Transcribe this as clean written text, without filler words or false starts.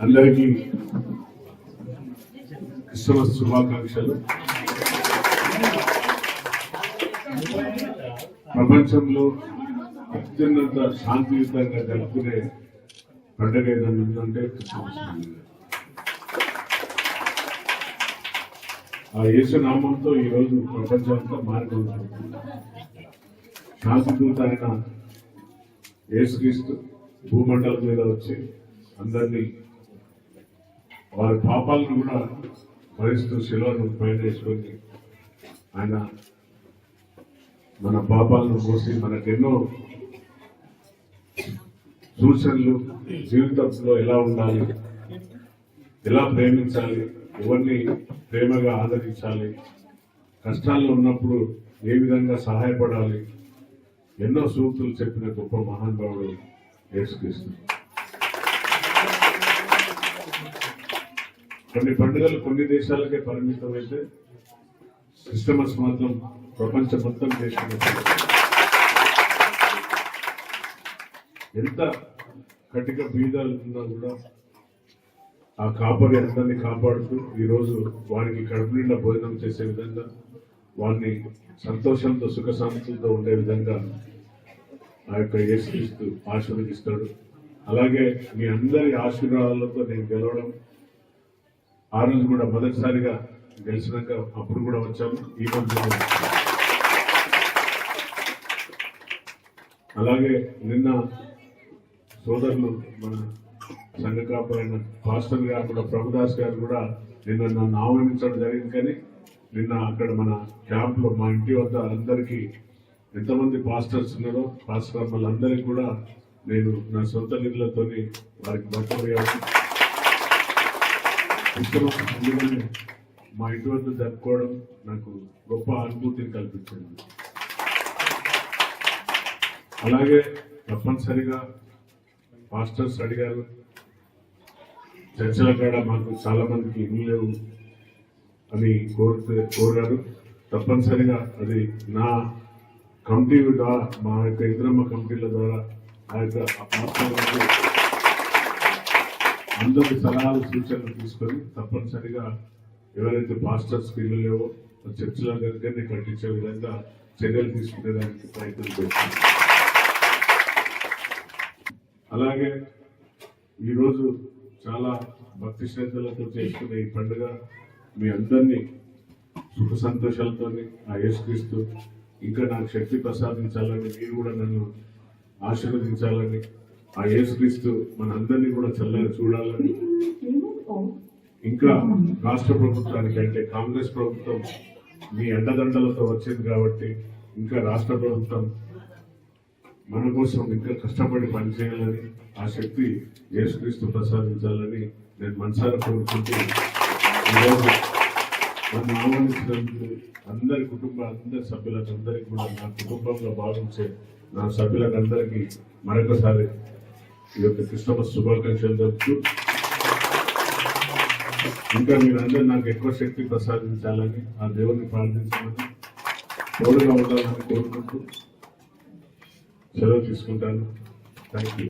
అందరికీ క్రిస్మస్ శుభాకాంక్షలు. ప్రపంచంలో అత్యున్నత శాంతియుతంగా జరుపుకునే పండుగ ఏదైనా ఉందంటే క్రిస్మస్ పండుగ. ఆ యేసు నామంతో ఈరోజు ప్రపంచం అంతా మారిపోతుంది. శాంతిదూత అయిన యేసుక్రీస్తు భూమండలం మీద వచ్చి అందరినీ వారి పాపాలను కూడా భరిస్తూ శిలువను పైన వేసుకొని ఆయన మన పాపాలను మోసి మనకెన్నో సూచనలు, జీవితంలో ఎలా ఉండాలి, ఎలా ప్రేమించాలి, ఎవరిని ప్రేమగా ఆదరించాలి, కష్టాల్లో ఉన్నప్పుడు ఏ విధంగా సహాయపడాలి, ఎన్నో సూక్తులు చెప్పిన గొప్ప మహానుభావుడు యేసుక్రీస్తు. కొన్ని పండుగలు కొన్ని దేశాలకే పరిమితమైతే క్రిస్మస్ మాత్రం ప్రపంచం మొత్తం చేసుకునే ఎంత కటిక బీదాలు ఉన్నా కూడా ఆ కాపరి అందరినీ కాపాడుతూ ఈరోజు వారికి కడుపు నిండా భోజనం చేసే విధంగా వారిని సంతోషంతో సుఖశాంతులతో ఉండే విధంగా ఆ యొక్క యేసుక్రీస్తు ఆశీర్వదిస్తాడు. అలాగే మీ అందరి ఆశీర్వాదాలతో నేను గెలవడం, ఆ రోజు కూడా మొదటిసారిగా గెలిచినాక అప్పుడు కూడా వచ్చాము, ఈ రోజు అలాగే నిన్న సోదరులు మన సంఘ కాపురైన పాస్టర్ గారు కూడా ప్రభుదాస్ గారు కూడా నిన్న నన్ను ఆహ్వానించడం జరిగింది. కానీ నిన్న అక్కడ మన క్యాంప్ లో మా ఇంటి వద్ద అందరికీ ఎంతమంది పాస్టర్స్ ఉన్నారో పాస్టర్ వాళ్ళందరికీ కూడా నేను నా సొంత నిధులతో వారికి బట్టలు మా ఇంటి వద్ద జరుపుకోవడం నాకు గొప్ప అనుభూతిని కల్పించింది. అలాగే తప్పనిసరిగా పాస్టర్స్ అడిగారు, చర్చల కాడ మాకు చాలా మందికి ఇల్లు లేవు అని కోరారు. తప్పనిసరిగా అది నా కమిటీ ద్వారా, మా యొక్క ఇంద్రమ్మ కమిటీల ద్వారా ఆ యొక్క అందరి సలహాలు సూచనలు తీసుకొని తప్పనిసరిగా ఎవరైతే పాస్టర్స్కి ఇల్లు లేవో చర్చల దగ్గరనే కట్టించే విధంగా చర్యలు తీసుకునేదానికి ప్రయత్నం చేస్తాం. అలాగే ఈరోజు చాలా భక్తి శ్రద్ధలతో చేసుకునే ఈ పండుగ మీ అందరినీ సుఖ సంతోషాలతో ఆ యేసుక్రీస్తు ఇంకా నాకు శక్తి ప్రసాదించాలని, మీరు కూడా నన్ను ఆశీర్వదించాలని, ఆ యేసుక్రీస్తు మన అందరినీ కూడా చల్లగా చూడాలని, ఇంకా రాష్ట్ర ప్రభుత్వానికి అంటే కాంగ్రెస్ ప్రభుత్వం మీ అండదండలతో వచ్చింది కాబట్టి ఇంకా రాష్ట్ర ప్రభుత్వం మన కోసం ఇంకా కష్టపడి పనిచేయాలని, ఆ శక్తి యేసుక్రీస్తు ప్రసాదించాలని నేను మనసారా కోరుకుంటూ ఈరోజు నన్ను ఆహ్వానించినందుకు అందరి సభ్యులకు అందరికీ కూడా నా కుటుంబంలో భావించే నా సభ్యులకు అందరికీ మరొకసారి ఈ యొక్క క్రిస్మస్ శుభాకాంక్షలు జరుపుతూ ఇంకా మీరందరూ నాకు ఎక్కువ శక్తి ప్రసాదించాలని, ఆ దేవుడిని ప్రార్థించాలని, తోడుగా ఉండాలని కోరుకుంటూ సెలవు తీసుకుంటాను. Thank you.